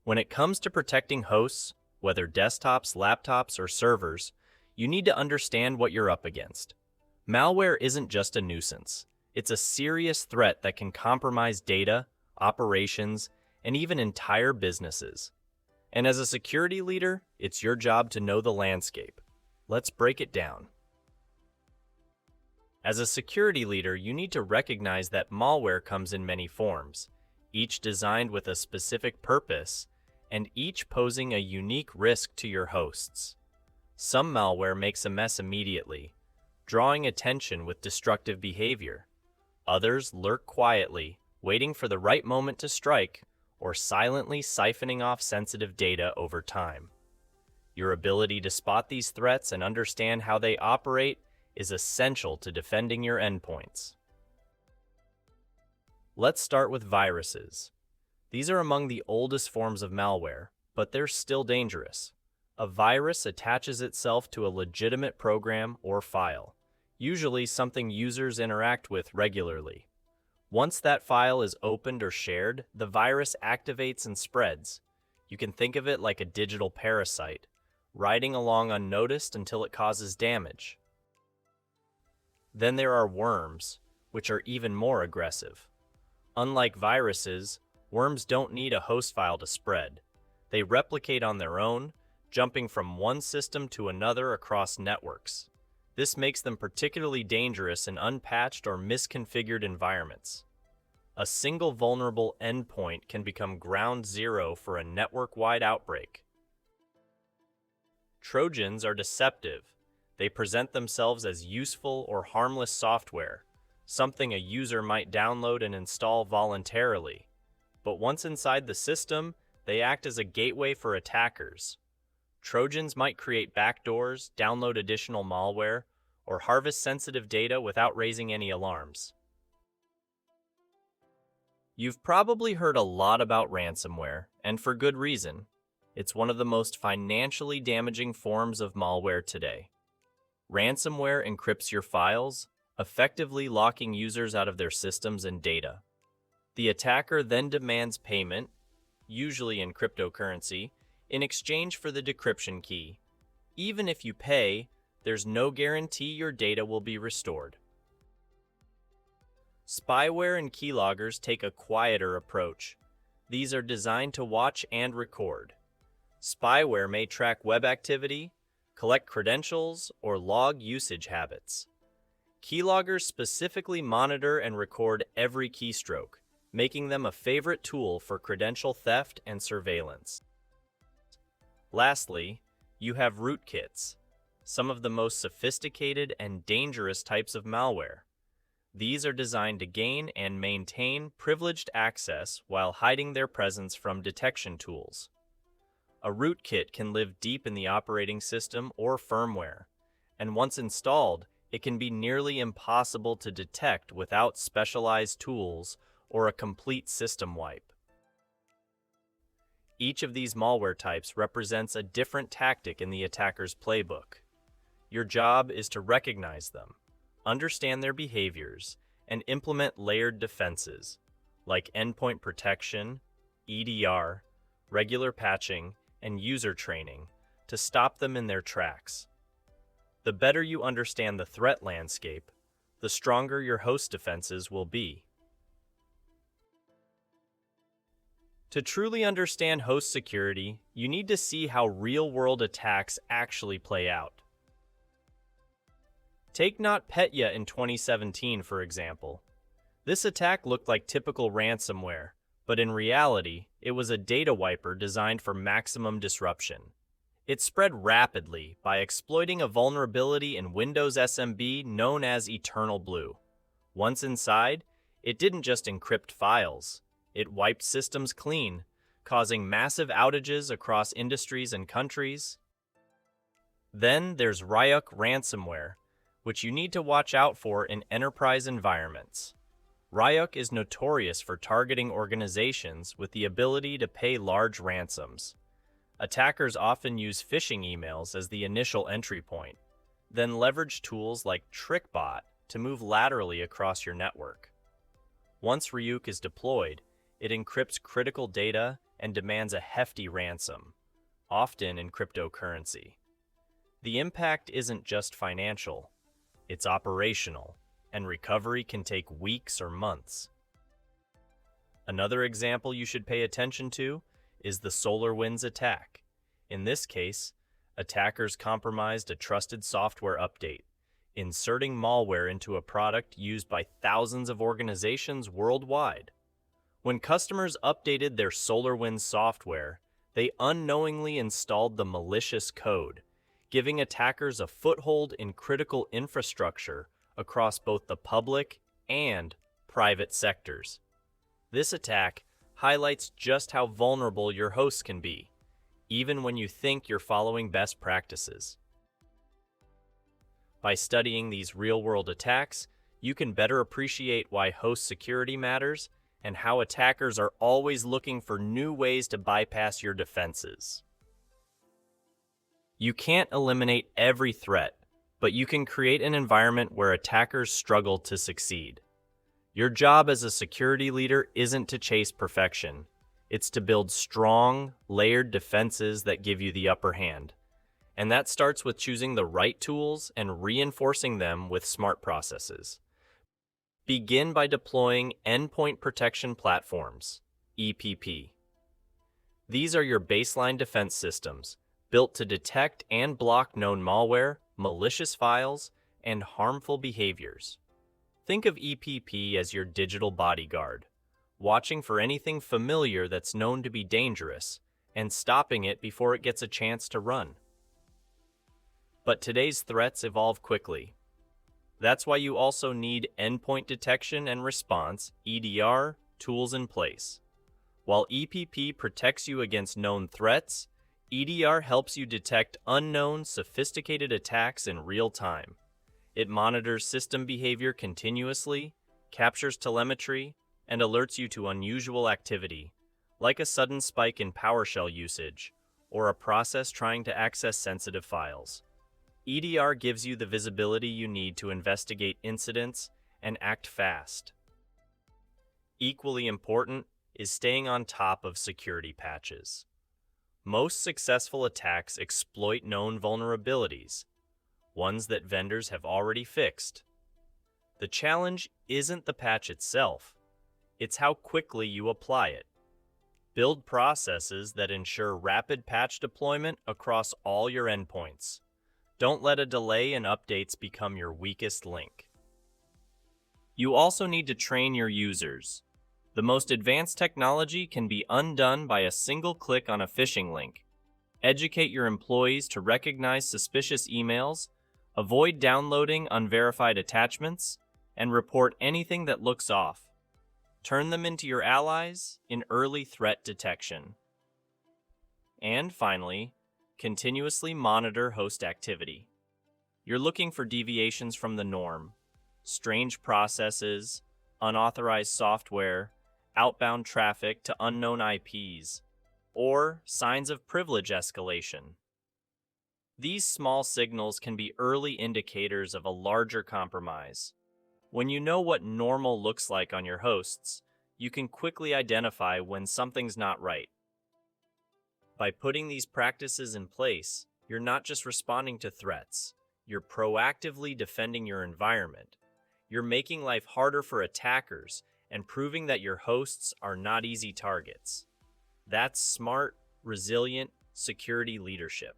When it comes to protecting hosts, whether desktops, laptops, or servers, you need to understand what you're up against. Malware isn't just a nuisance. It's a serious threat that can compromise data, operations, and even entire businesses. And as a security leader, it's your job to know the landscape. Let's break it down. As a security leader, you need to recognize that malware comes in many forms, each designed with a specific purpose, and each posing a unique risk to your hosts. Some malware makes a mess immediately, drawing attention with destructive behavior. Others lurk quietly, waiting for the right moment to strike, or silently siphoning off sensitive data over time. Your ability to spot these threats and understand how they operate is essential to defending your endpoints. Let's start with viruses. These are among the oldest forms of malware, but they're still dangerous. A virus attaches itself to a legitimate program or file, usually something users interact with regularly. Once that file is opened or shared, the virus activates and spreads. You can think of it like a digital parasite, riding along unnoticed until it causes damage. Then there are worms, which are even more aggressive. Unlike viruses, worms don't need a host file to spread. They replicate on their own, jumping from one system to another across networks. This makes them particularly dangerous in unpatched or misconfigured environments. A single vulnerable endpoint can become ground zero for a network-wide outbreak. Trojans are deceptive. They present themselves as useful or harmless software, something a user might download and install voluntarily. But once inside the system, they act as a gateway for attackers. Trojans might create backdoors, download additional malware, or harvest sensitive data without raising any alarms. You've probably heard a lot about ransomware, and for good reason. It's one of the most financially damaging forms of malware today. Ransomware encrypts your files, effectively locking users out of their systems and data. The attacker then demands payment, usually in cryptocurrency, in exchange for the decryption key. Even if you pay, there's no guarantee your data will be restored. Spyware and keyloggers take a quieter approach. These are designed to watch and record. Spyware may track web activity, collect credentials, or log usage habits. Keyloggers specifically monitor and record every keystroke, making them a favorite tool for credential theft and surveillance. Lastly, you have rootkits, some of the most sophisticated and dangerous types of malware. These are designed to gain and maintain privileged access while hiding their presence from detection tools. A rootkit can live deep in the operating system or firmware, and once installed, it can be nearly impossible to detect without specialized tools or a complete system wipe. Each of these malware types represents a different tactic in the attacker's playbook. Your job is to recognize them, understand their behaviors, and implement layered defenses, like endpoint protection, EDR, regular patching, and user training, to stop them in their tracks. The better you understand the threat landscape, the stronger your host defenses will be. To truly understand host security, you need to see how real-world attacks actually play out. Take NotPetya in 2017, for example. This attack looked like typical ransomware, but in reality, it was a data wiper designed for maximum disruption. It spread rapidly by exploiting a vulnerability in Windows SMB known as Eternal Blue. Once inside, it didn't just encrypt files. It wiped systems clean, causing massive outages across industries and countries. Then there's GIAC ransomware, which you need to watch out for in enterprise environments. GIAC is notorious for targeting organizations with the ability to pay large ransoms. Attackers often use phishing emails as the initial entry point, then leverage tools like TrickBot to move laterally across your network. Once GIAC is deployed, it encrypts critical data and demands a hefty ransom, often in cryptocurrency. The impact isn't just financial, it's operational, and recovery can take weeks or months. Another example you should pay attention to is the SolarWinds attack. In this case, attackers compromised a trusted software update, inserting malware into a product used by thousands of organizations worldwide. When customers updated their SolarWinds software, they unknowingly installed the malicious code, giving attackers a foothold in critical infrastructure across both the public and private sectors. This attack highlights just how vulnerable your hosts can be, even when you think you're following best practices. By studying these real-world attacks, you can better appreciate why host security matters and how attackers are always looking for new ways to bypass your defenses. You can't eliminate every threat, but you can create an environment where attackers struggle to succeed. Your job as a security leader isn't to chase perfection. It's to build strong, layered defenses that give you the upper hand. And that starts with choosing the right tools and reinforcing them with smart processes. Begin by deploying Endpoint Protection Platforms, EPP. These are your baseline defense systems, built to detect and block known malware, malicious files, and harmful behaviors. Think of EPP as your digital bodyguard, watching for anything familiar that's known to be dangerous and stopping it before it gets a chance to run. But today's threats evolve quickly. That's why you also need endpoint detection and response, EDR, tools in place. While EPP protects you against known threats, EDR helps you detect unknown, sophisticated attacks in real time. It monitors system behavior continuously, captures telemetry, and alerts you to unusual activity, like a sudden spike in PowerShell usage or a process trying to access sensitive files. EDR gives you the visibility you need to investigate incidents and act fast. Equally important is staying on top of security patches. Most successful attacks exploit known vulnerabilities, ones that vendors have already fixed. The challenge isn't the patch itself, it's how quickly you apply it. Build processes that ensure rapid patch deployment across all your endpoints. Don't let a delay in updates become your weakest link. You also need to train your users. The most advanced technology can be undone by a single click on a phishing link. Educate your employees to recognize suspicious emails, avoid downloading unverified attachments, and report anything that looks off. Turn them into your allies in early threat detection. And finally, continuously monitor host activity. You're looking for deviations from the norm, strange processes, unauthorized software, outbound traffic to unknown IPs, or signs of privilege escalation. These small signals can be early indicators of a larger compromise. When you know what normal looks like on your hosts, you can quickly identify when something's not right. By putting these practices in place, you're not just responding to threats, you're proactively defending your environment. You're making life harder for attackers and proving that your hosts are not easy targets. That's smart, resilient security leadership.